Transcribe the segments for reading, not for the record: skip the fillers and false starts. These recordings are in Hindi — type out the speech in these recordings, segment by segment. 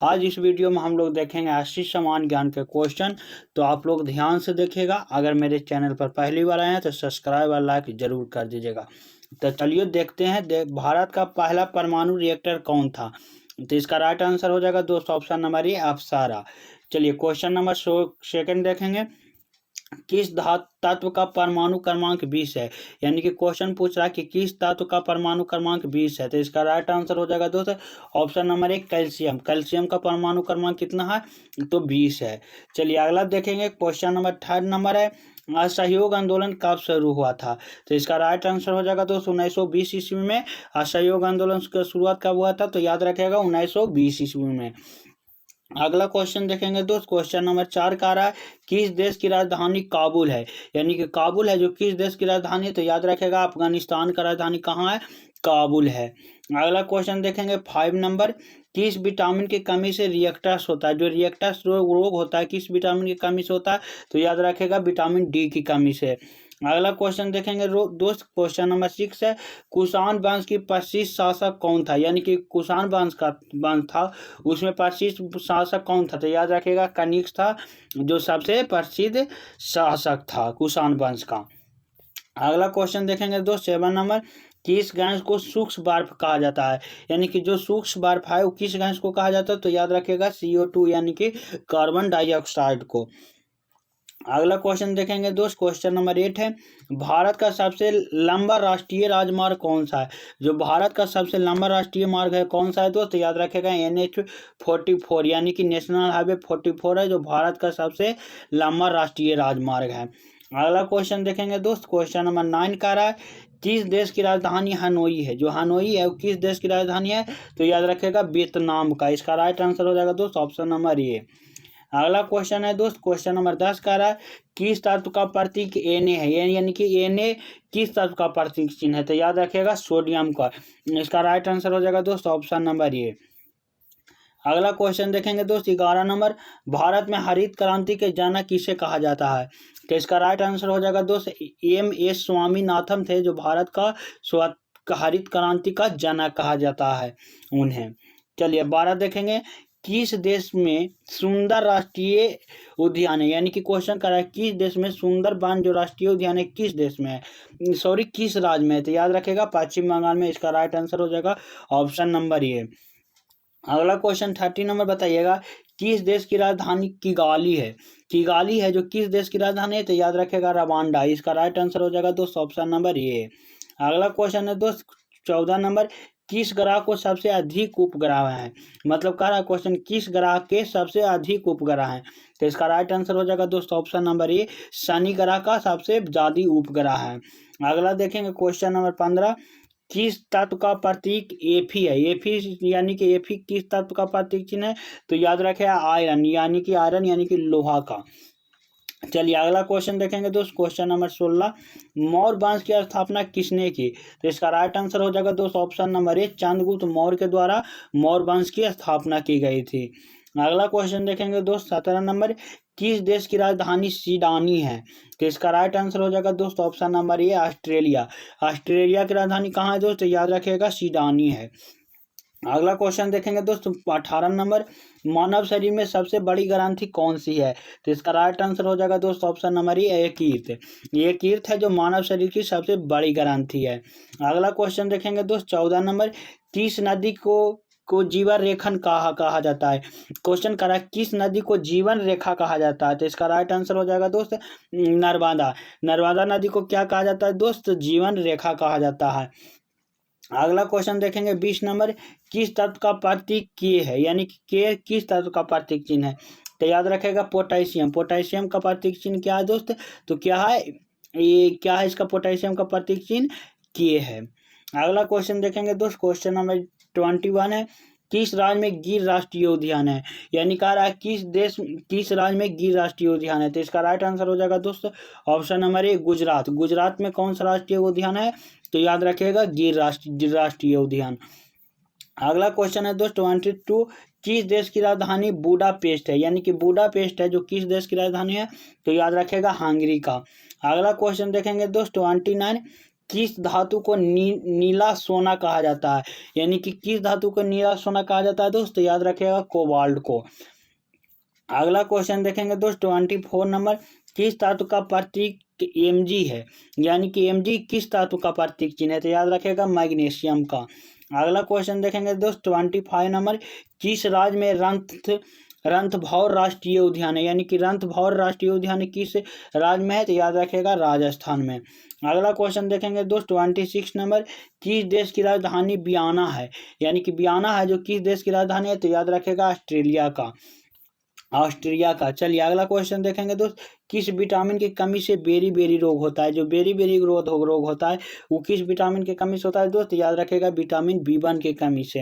आज इस वीडियो में हम लोग देखेंगे 80 समान ज्ञान के क्वेश्चन। तो आप लोग ध्यान से देखिएगा। अगर मेरे चैनल पर पहली बार आए हैं तो सब्सक्राइब और लाइक जरूर कर दीजिएगा। तो चलिए देखते हैं। भारत का पहला परमाणु रिएक्टर कौन था? तो इसका राइट आंसर हो जाएगा दोस्तों ऑप्शन नंबर ए अप्सरा। चलिए क्वेश्चन नंबर सेकंड देखेंगे। किस तत्व का परमाणु क्रमांक 20 है? यानी कि क्वेश्चन पूछ रहा है कि किस तत्व का परमाणु क्रमांक 20 है। तो इसका राइट आंसर हो जाएगा दोस्तों ऑप्शन नंबर एक कैल्शियम। कैल्शियम का परमाणु क्रमांक कितना है? तो 20 है। चलिए अगला देखेंगे। क्वेश्चन नंबर थर्ड नंबर है, असहयोग आंदोलन कब शुरू हुआ था? तो इसका राइट आंसर हो जाएगा दोस्तों 1920 ईस्वी में असहयोग आंदोलन की शुरुआत कब हुआ था? तो याद रखिएगा 1920 ईस्वी में। अगला क्वेश्चन देखेंगे दोस्त। क्वेश्चन नंबर 4 का रहा है किस देश की राजधानी काबुल है? यानी कि काबुल है जो किस देश की राजधानी है? तो याद रखेगा अफगानिस्तान का राजधानी कहाँ है? काबुल है। अगला क्वेश्चन देखेंगे 5 नंबर। किस विटामिन की कमी से रिएक्टर्स होता है? जो रिएक्टर्स रोग होता है किस विटामिन की कमी से होता है? तो याद रखेगा विटामिन डी की कमी से। अगला क्वेश्चन देखेंगे दोस्त। क्वेश्चन नंबर 6 है, कुषाण वंश की प्रसिद्ध शासक कौन था? यानी कि कुषाण वंश था, उसमें प्रसिद्ध शासक कौन था? तो याद रखिएगा कनिष्क था जो सबसे प्रसिद्ध शासक था कुषाण वंश का। अगला क्वेश्चन देखेंगे दोस्त 7 नंबर। किस गैस को सूक्ष्म बर्फ कहा जाता है? यानी कि जो सूक्ष्म बर्फ है वो किस गैस को कहा जाता है? तो याद रखिएगा CO2 यानी कि कार्बन डाइऑक्साइड को। अगला क्वेश्चन देखेंगे दोस्त। क्वेश्चन नंबर 8 है, भारत का सबसे लंबा राष्ट्रीय राजमार्ग कौन सा है? जो भारत का सबसे लंबा राष्ट्रीय मार्ग है कौन सा है दोस्त? याद रखेगा NH44 यानी कि नेशनल हाईवे 44 है जो भारत का सबसे लंबा राष्ट्रीय राजमार्ग है। अगला क्वेश्चन देखेंगे दोस्त। क्वेश्चन नंबर 9 का रहा है किस देश की राजधानी हनोई है? जो हनोई है वो किस देश की राजधानी है? तो याद रखेगा वियतनाम का। इसका राइट आंसर हो जाएगा दोस्त ऑप्शन नंबर ए। अगला क्वेश्चन है दोस्त। क्वेश्चन नंबर 10 का रहा है किस तत्व का प्रतीक Na है? यानी कि Na किस तत्व का प्रतीक चिन्ह है? तो याद रखिएगा सोडियम का। इसका राइट आंसर हो जाएगा दोस्त ऑप्शन नंबर ए। अगला क्वेश्चन देखेंगे दोस्त 11 नंबर। भारत में हरित क्रांति के जनक किसे कहा जाता है? तो इसका राइट आंसर हो जाएगा दोस्त MS स्वामीनाथन थे जो भारत का हरित क्रांति का जनक कहा जाता है उन्हें। चलिए 12 देखेंगे। किस देश में सुंदर राष्ट्रीय उद्यान है? यानी कि क्वेश्चन कर रहा है किस देश में सुंदर वन जो राष्ट्रीय उद्यान है किस देश में है? सॉरी किस राज्य में है? तो याद रखेगा पश्चिम बंगाल में। इसका राइट आंसर हो जाएगा ऑप्शन नंबर ए। अगला क्वेश्चन 30 नंबर बताइएगा किस देश की राजधानी किगाली है? किगाली है जो किस देश की राजधानी है? तो याद रखेगा रवांडा। इसका राइट आंसर हो जाएगा दोस्त ऑप्शन नंबर ए। अगला क्वेश्चन है दोस्त 14 नंबर। किस ग्रह को सबसे अधिक उपग्रह है? मतलब कह रहा है क्वेश्चन किस ग्रह के सबसे अधिक उपग्रह हैं? तो इसका राइट आंसर हो जाएगा दोस्त ऑप्शन नंबर ए शनि ग्रह का सबसे ज्यादा उपग्रह है। अगला देखेंगे क्वेश्चन नंबर 15। किस तत्व का प्रतीक Fe है? Fe यानी कि Fe किस तत्व का प्रतीक चिन्ह है? तो याद रखें आयरन यानी कि लोहा का। चलिए अगला क्वेश्चन देखेंगे दोस्त। Question number 16। मौर्य वंश की स्थापना किसने की? तो इसका राइट आंसर हो जाएगा दोस्त option number A Chandragupta Maurya के द्वारा मौर्य वंश की स्थापना की गई थी। अगला क्वेश्चन देखेंगे दोस्त 17 नंबर। किस देश की राजधानी सिडनी है? तो इसका राइट आंसर हो जाएगा दोस्त option number A Australia. Australia की राजधानी कहाँ है दोस्त? तो याद रखिएगा सिडनी है। अगला क्वेश्चन देखेंगे दोस्त 18 नंबर। मानव शरीर में सबसे बड़ी ग्रंथि कौन सी है? तो इसका राइट आंसर हो जाएगा दोस्त ऑप्शन नंबर ए यकृत। यकृत है जो मानव शरीर की सबसे बड़ी ग्रंथि है। अगला क्वेश्चन देखेंगे दोस्त 14 नंबर। किस नदी को जीवन रेखन कहा जाता है? क्वेश्चन करा किस नदी को जीवन रेखा कहा जाता है? तो इसका राइट आंसर हो जाएगा दोस्त नर्मदा। नर्मदा नदी को क्या कहा जाता है दोस्त? जीवन रेखा कहा जाता है। अगला क्वेश्चन देखेंगे 20 नंबर। किस तत्व का प्रतीक के है? यानी कि के किस तत्व का प्रतीक चिन्ह है? तो याद रखेगा पोटेशियम। पोटेशियम का प्रतीक चिन्ह क्या है दोस्त? तो क्या है ये क्या है इसका पोटेशियम का प्रतीक चिन्ह के है। अगला क्वेश्चन देखेंगे दोस्त। क्वेश्चन नंबर 21 है। किस राज्य में गिर राष्ट्रीय उद्यान है? यानी कह रहा है किस राज्य में गिर राष्ट्रीय उद्यान है? तो इसका राइट आंसर हो जाएगा दोस्त option number A Gujarat. Gujarat में कौन सा राष्ट्रीय उद्यान है? तो याद रखिएगा गिर राष्ट्रीय उद्यान। अगला क्वेश्चन है दोस्त 22। किस देश की राजधानी बुडापेस्ट है? यानी कि बुडापेस्ट है जो किस देश की राजधानी है? तो याद रखेगा हंगरी का। अगला क्वेश्चन देखेंगे दोस्त 29। किस धातु को नीला सोना कहा जाता है, यानी कि किस धातु को नीला सोना कहा जाता है दोस्त, याद रखिएगा कोबाल्ट को। अगला क्वेश्चन देखेंगे दोस्त 24 नंबर, किस धातु का प्रतीक Mg है, यानी कि Mg किस धातु का प्रतीक चिन्ह है, तो याद रखिएगा मैग्नीशियम का। अगला क्वेश्चन देखेंगे दोस्त 25 नंबर, किस राज्य में रणथंभौर राष्ट्रीय उद्यान है, यानी कि रणथंभौर राष्ट्रीय उद्यान किस राज्य में है, तो याद रखिएगा राजस्थान में। अगला क्वेश्चन देखेंगे दोस्त 26 नंबर, किस देश की राजधानी वियना है, यानी कि वियना है जो किस देश की राजधानी है, तो याद रखिएगा ऑस्ट्रिया का। चलिए अगला क्वेश्चन देखेंगे दोस्त, किस विटामिन की कमी से बेरी रोग होता है, जो बेरी रोग होता है वो किस विटामिन की कमी से होता है दोस्त, याद रखेगा विटामिन B1 की कमी से।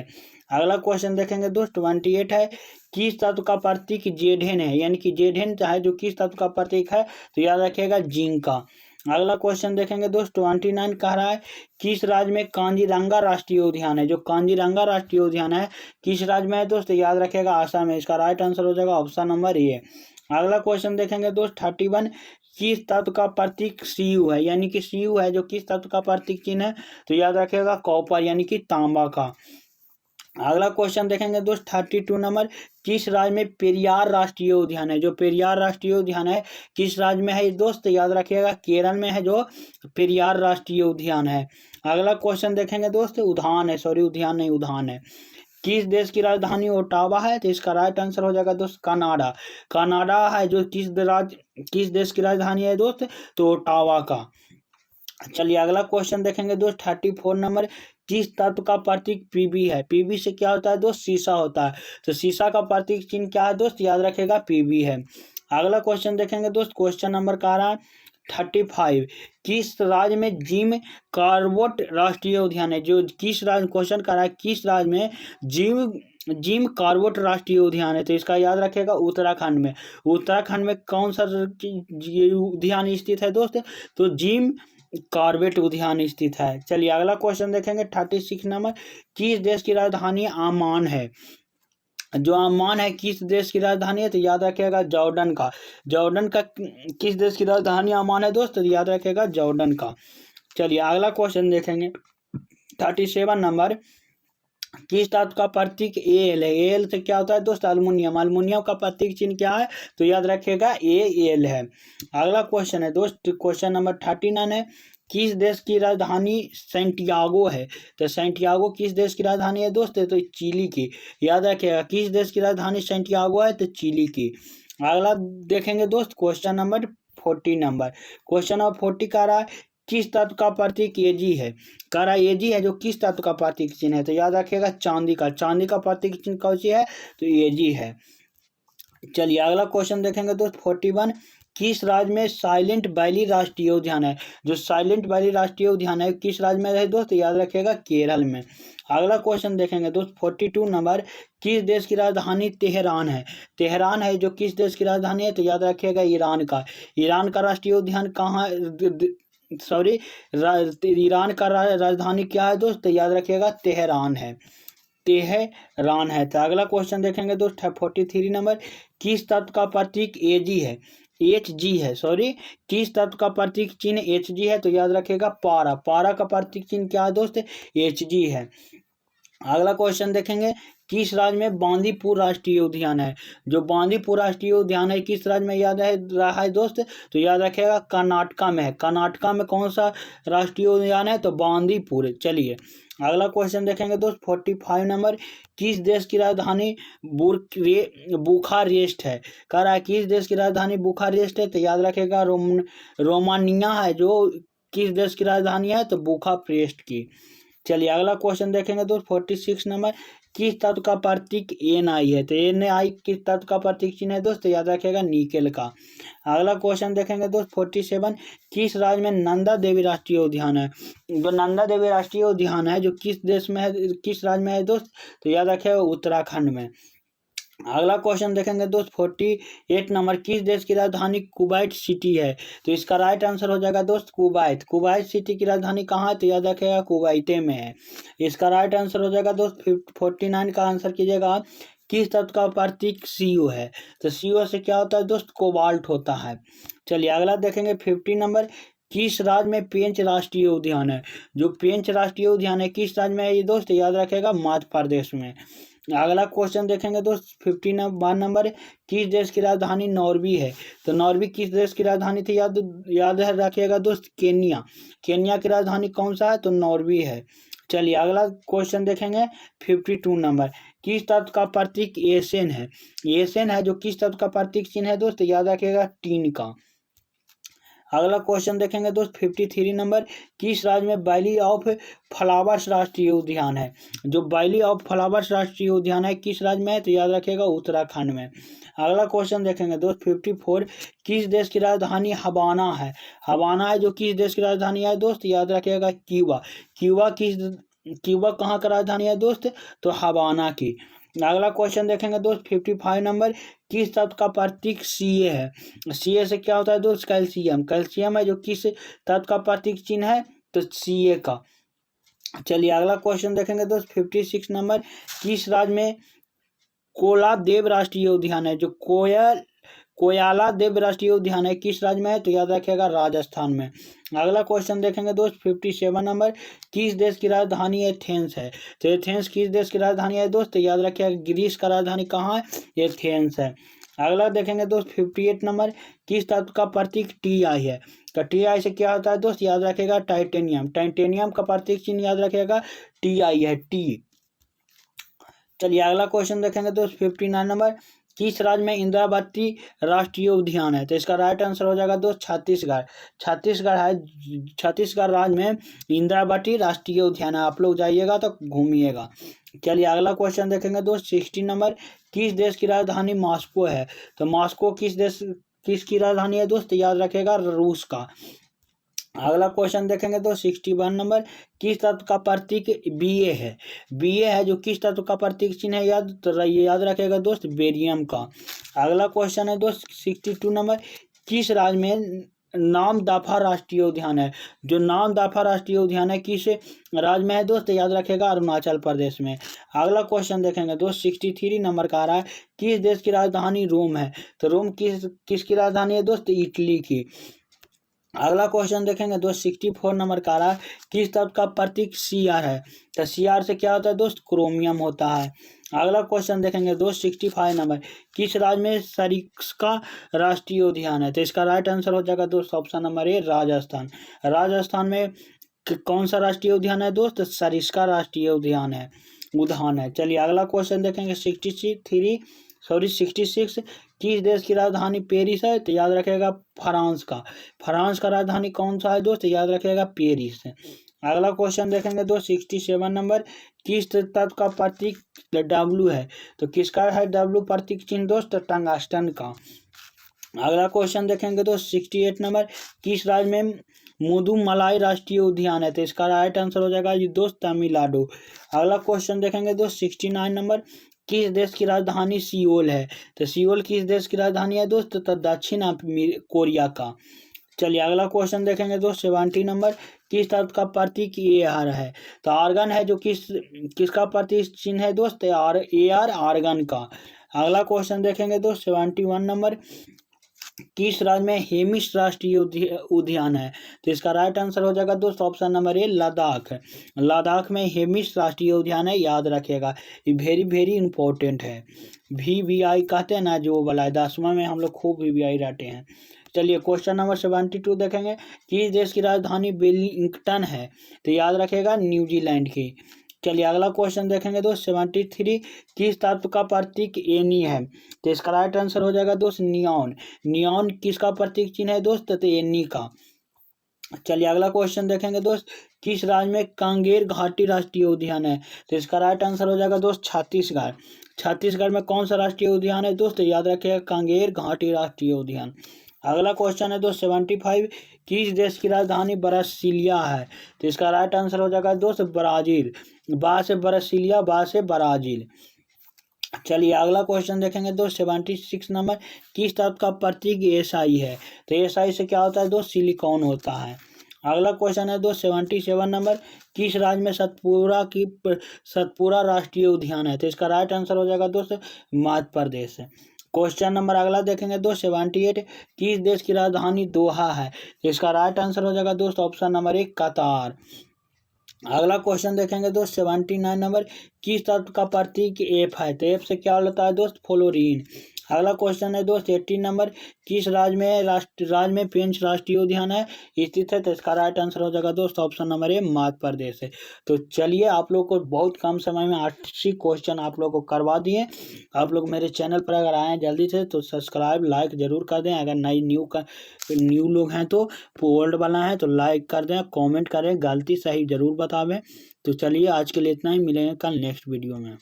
अगला क्वेश्चन देखेंगे दोस्त 28 है, किस तत्व का प्रतीक Zn है, यानी कि Zn है जो किस तत्व का प्रतीक है, तो याद रखिएगा जिंक का। अगला क्वेश्चन देखेंगे दोस्त 29 कह रहा है, किस राज्य में कांजीरंगा राष्ट्रीय उद्यान है, जो कांजीरंगा राष्ट्रीय उद्यान है किस राज्य में है दोस्त, याद रखिएगा आसाम में। इसका राइट आंसर हो जाएगा ऑप्शन नंबर ए। अगला क्वेश्चन देखेंगे दोस्त 31, किस तत्व का प्रतीक Cu है, यानी कि Cu है जो किस तत्व का प्रतीक चिन्ह है, तो याद रखिएगा कॉपर यानी कि तांबा का। अगला क्वेश्चन देखेंगे दोस्त 32 नंबर, किस राज्य में पेरियार राष्ट्रीय उद्यान है, जो पेरियार राष्ट्रीय उद्यान है किस राज्य में है दोस्त, याद रखिएगा केरल में है जो पेरियार राष्ट्रीय उद्यान है। अगला क्वेश्चन देखेंगे दोस्त उद्यान है, किस देश की राजधानी ओटावा है, तो इसका राइट आंसर हो जाएगा दोस्त कनाडा है जो किस देश की राजधानी है दोस्त, तो ओटावा का। चलिए अगला क्वेश्चन देखेंगे दोस्त 34 नंबर, किस तत्व का प्रतीक Pb है, Pb से क्या होता है दोस्त, शीशा होता है, तो शीशा का प्रतीक चिन्ह क्या है दोस्त, याद रखेगा Pb है। अगला क्वेश्चन देखेंगे दोस्त, क्वेश्चन नंबर का रहा 35, किस राज्य में जिम कॉर्बेट राष्ट्रीय उद्यान है, जो किस राज्य क्वेश्चन कर रहा है किस राज्य में जिम कॉर्बेट राष्ट्रीय उद्यान है, तो इसका याद रखेगा उत्तराखंड में कौन सा उद्यान स्थित है दोस्त, तो जिम कॉर्बेट उद्यान स्थित है। चलिए अगला क्वेश्चन देखेंगे 36 नंबर, किस देश की राजधानी आमान है, जो आमान है किस देश की राजधानी है, तो याद रखिएगा जॉर्डन का किस देश की राजधानी आमान है दोस्त, तो याद रखिएगा जॉर्डन का। चलिए अगला क्वेश्चन देखेंगे 37 नंबर, किस धातु का प्रतीक Al है, Al से क्या होता है दोस्त, अल्युमिनियम का प्रतीक चिन्ह क्या है, तो याद रखिएगा Al है। अगला क्वेश्चन है दोस्त क्वेश्चन नंबर 39 है, किस देश की राजधानी सेंटियागो है, तो सेंटियागो किस देश की राजधानी है दोस्त, तो चिली की, याद रखिएगा किस देश की राजधानी सेंटियागो है, तो चिली की। अगला देखेंगे दोस्त क्वेश्चन नंबर 40 का रहा है, किस तत्व का प्रतीक Ag है, कह रहा Ag है जो किस तत्व का प्रतीक चिन्ह है, तो याद रखिएगा चांदी का प्रतीक चिन्ह कौन सी है, तो Ag है। चलिए अगला क्वेश्चन देखेंगे दोस्त 41, किस राज्य में साइलेंट वैली राष्ट्रीय उद्यान है, जो साइलेंट वैली राष्ट्रीय उद्यान है किस राज्य में है दोस्त, याद रखिएगा केरल में। अगला क्वेश्चन देखेंगे दोस्त 42 नंबर, किस देश की राजधानी तेहरान है जो किस देश की राजधानी है, तो याद रखिएगा ईरान का राष्ट्रीय उद्यान कहाँ, ईरान का राजधानी क्या है दोस्त, याद रखिएगा तेहरान है। तो अगला क्वेश्चन देखेंगे दोस्त 43 नंबर, किस तत्व का प्रतीक Hg है किस तत्व का प्रतीक चिन्ह Hg है, तो याद रखिएगा पारा का प्रतीक चिन्ह क्या है दोस्त, Hg है। अगला क्वेश्चन देखेंगे, किस राज्य में बांदीपुर राष्ट्रीय उद्यान है, जो बांदीपुर राष्ट्रीय उद्यान है किस राज्य में याद रहा है दोस्त, तो याद रखिएगा कर्नाटका में है। कर्नाटका में कौन सा राष्ट्रीय उद्यान है, तो बांदीपुर। चलिए अगला क्वेश्चन देखेंगे दोस्त 45 नंबर, किस देश की राजधानी बुखारेस्ट है, कह रहा है किस देश की राजधानी बुखारेस्ट है, तो याद रखेगा रोमानिया है जो किस देश की राजधानी है, तो बुखारेस्ट की। चलिए अगला क्वेश्चन देखेंगे दोस्त 46 नंबर, किस तत्व का प्रतीक Na है, तो Na किस तत्व का प्रतीक चिन्ह है दोस्त, याद रखिएगा निकेल का। अगला क्वेश्चन देखेंगे दोस्त 47, किस राज्य में नंदा देवी राष्ट्रीय उद्यान है, जो नंदा देवी राष्ट्रीय उद्यान है जो किस देश में है किस राज्य में है दोस्त, तो याद रखिएगा उत्तराखंड में। अगला क्वेश्चन देखेंगे दोस्त 48 नंबर, किस देश की राजधानी कुवैत सिटी है, तो इसका राइट आंसर हो जाएगा दोस्त कुवैत सिटी की राजधानी कहाँ है, तो याद रखिएगा कुवैते में है। इसका राइट आंसर हो जाएगा दोस्त 49 का आंसर कीजिएगा, किस तत्व का प्रतीक Cu है, तो Cu से क्या होता है दोस्त कोबाल्ट होता है। चलिए अगला देखेंगे 50 नंबर, किस राज्य में पेंच राष्ट्रीय उद्यान है? जो पेंच राष्ट्रीय उद्यान है किस राज्य में है ये दोस्त? याद रखेगा मध्य प्रदेश में। अगला क्वेश्चन देखेंगे दोस्त 51 नंबर, किस देश की राजधानी नॉर्वे है? तो नॉर्वे किस देश की राजधानी थी? याद है रखिएगा दोस्त, केन्या। केन्या की राजधानी कौन सा है? तो नॉर्वे है। चलिए अगला क्वेश्चन देखेंगे 52 नंबर, किस तत्व का प्रतीक एसेन है? एसेन है जो किस तत्व का प्रतीक चिन्ह है दोस्त? याद रखिएगा टीन का। अगला क्वेश्चन देखेंगे दोस्त 53 नंबर, किस राज्य में वैली ऑफ फ्लावर्स राष्ट्रीय उद्यान है? जो वैली ऑफ फ्लावर्स राष्ट्रीय उद्यान है किस राज्य में है? तो याद रखिएगा उत्तराखंड में। अगला क्वेश्चन देखेंगे दोस्त 54, किस देश की राजधानी हवाना है? हवाना है जो किस देश की राजधानी है दोस्त? याद रखिएगा क्यूबा। क्यूबा कहाँ का राजधानी है दोस्त? तो हवाना की। अगला क्वेश्चन देखेंगे दोस्त 55 नंबर, किस तत्व का प्रतीक Ca है? Ca से क्या होता है दोस्त? कैल्शियम। कैल्शियम है जो किस तत्व का प्रतीक चिन्ह है? तो Ca का। चलिए अगला क्वेश्चन देखेंगे दोस्त 56 नंबर, किस राज्य में कोला देव राष्ट्रीय उद्यान है? जो कोयाला देव राष्ट्रीय उद्यान है किस राज्य में है? तो याद रखिएगा राजस्थान में। अगला क्वेश्चन देखेंगे दोस्त 57 नंबर, किस देश की राजधानी एथेंस है? तो एथेंस किस देश की राजधानी है दोस्त? तो याद रखिएगा ग्रीस का राजधानी कहाँ है? एथेंस है। अगला देखेंगे दोस्त 58 नंबर, किस तत्व का प्रतीक Ti है? तो Ti से क्या होता है दोस्त? याद रखिएगा टाइटेनियम। टाइटेनियम का प्रतीक चिन्ह याद रखिएगा Ti है, टी। चलिए अगला क्वेश्चन देखेंगे दोस्त 59 नंबर, किस राज्य में इंद्रावती राष्ट्रीय उद्यान है? तो इसका राइट आंसर हो जाएगा दोस्त छत्तीसगढ़। छत्तीसगढ़ है, छत्तीसगढ़ राज्य में इंद्रावती राष्ट्रीय उद्यान है। आप लोग जाइएगा तो घूमिएगा। चलिए अगला क्वेश्चन देखेंगे दोस्त 60 नंबर, किस देश की राजधानी मॉस्को है? तो मॉस्को किसकी राजधानी है दोस्त? याद रखेगा रूस का। अगला क्वेश्चन देखेंगे तो 61 नंबर, किस तत्व का प्रतीक Ba है? Ba है जो किस तत्व का प्रतीक चिन्ह है? याद रखेगा दोस्त बेरियम का। अगला क्वेश्चन है दोस्त 62 नंबर, किस राज्य में नामदफा राष्ट्रीय उद्यान है? जो नामदफा राष्ट्रीय उद्यान है किस राज्य में है दोस्त? याद रखेगा अरुणाचल प्रदेश में। अगला क्वेश्चन देखेंगे दोस्त 63 नंबर का आ रहा है, किस देश की राजधानी रोम है? तो रोम किसकी राजधानी है दोस्त? इटली की। अगला क्वेश्चन देखेंगे दोस्त 64 नंबर का रहा, किस तत्व का प्रतीक Cr है? तो Cr से क्या होता है दोस्त? क्रोमियम होता है। अगला क्वेश्चन देखेंगे दोस्त 65 नंबर, किस राज्य में सरिस्का राष्ट्रीय उद्यान है? तो इसका राइट आंसर हो जाएगा दोस्त option number A, Rajasthan. Rajasthan में कौन सा राष्ट्रीय उद्यान है दोस्त? सरिस्का राष्ट्रीय उद्यान है। चलिए अगला क्वेश्चन देखेंगे 66, किस देश की राजधानी पेरिस है? तो याद रखेगा फ्रांस का। फ्रांस का राजधानी कौन सा है दोस्त? याद रखेगा पेरिस। अगला क्वेश्चन देखेंगे दोस्त 67 नंबर, किस तत्व का प्रतीक W है? तो किसका है W प्रतीक चिन्ह दोस्त? टंगस्टन का। अगला क्वेश्चन देखेंगे दोस्त 68 नंबर, किस राज्य में मुदुमलाई राष्ट्रीय उद्यान है? तो इसका राइट आंसर हो जाएगा दोस्त तमिलनाडु। अगला क्वेश्चन देखेंगे दोस्त 69 नंबर, किस देश की राजधानी सियोल है? तो सियोल किस देश की राजधानी है दोस्त? तो दक्षिण कोरिया का। चलिए अगला क्वेश्चन देखेंगे दोस्त 70 नंबर, किस तत्व का प्रतीक Ar है? तो आर्गन है जो किसका प्रतीक चिन्ह है दोस्त? Ar आर्गन का। अगला क्वेश्चन देखेंगे दोस्त 71 नंबर, किस राज्य में हेमिस राष्ट्रीय उद्यान है? तो इसका राइट आंसर हो जाएगा दोस्त option number A, Ladakh. Ladakh में हेमिस राष्ट्रीय उद्यान है, याद रखिएगा, ये वेरी वेरी इंपॉर्टेंट है। VVI कहते हैं ना जो वाला है, 10वां में हम लोग खूब VVI रहते हैं। चलिए क्वेश्चन नंबर 72 देखेंगे, किस देश की राजधानी वेलिंगटन है? तो याद रखेगा न्यूजीलैंड की। चलिए अगला क्वेश्चन देखेंगे दोस्त 73, किस तत्व का प्रतीक Ni है? तो इसका राइट आंसर हो जाएगा दोस्त नियॉन। नियॉन किसका प्रतीक चिन्ह है दोस्त? तो Ni का। चलिए अगला क्वेश्चन देखेंगे दोस्त, किस राज्य में कांगेर घाटी राष्ट्रीय उद्यान है? तो इसका राइट आंसर हो जाएगा दोस्त छत्तीसगढ़। छत्तीसगढ़ में कौन सा राष्ट्रीय उद्यान है दोस्त? याद रखिएगा कांगेर घाटी राष्ट्रीय उद्यान। अगला क्वेश्चन है दोस्त 75, किस देश की राजधानी ब्रासिलिया है? तो इसका राइट आंसर हो जाएगा दोस्त ब्राजील। बा से ब्रासिलिया, बा से ब्राजील। चलिए अगला क्वेश्चन देखेंगे दोस्त 76 नंबर, किस तत्व का प्रतीक SI है? तो SI से क्या होता है दोस्त? सिलिकॉन होता है। अगला क्वेश्चन है दोस्त 77 नंबर, किस राज्य में सतपुरा राष्ट्रीय उद्यान है? तो इसका राइट आंसर हो जाएगा दोस्त मध्य प्रदेश। क्वेश्चन नंबर अगला देखेंगे दोस्त 78, किस देश की राजधानी दोहा है? इसका राइट आंसर हो जाएगा दोस्त ऑप्शन नंबर 1 कतार। अगला क्वेश्चन देखेंगे दोस्त 79 नंबर, किस तत्व का प्रतीक एफ है? तो एफ से क्या होता है दोस्त? फ्लोरीन। अगला क्वेश्चन है दोस्त 80 नंबर, किस राज्य में पेंच राष्ट्रीय उद्यान है स्थित है? तो इसका राइट आंसर हो जाएगा दोस्त option number A Madhya Pradesh है। तो चलिए आप लोग को बहुत कम समय में 80 क्वेश्चन आप लोग को करवा दिए। आप लोग मेरे चैनल पर अगर आए हैं जल्दी से तो सब्सक्राइब लाइक जरूर कर दें। अगर न्यू लोग हैं तो ओल्ड वाला है तो लाइक कर दें, कमेंट करें, गलती सही जरूर बतावें। तो चलिए आज के लिए इतना ही, मिलेंगे कल नेक्स्ट वीडियो में।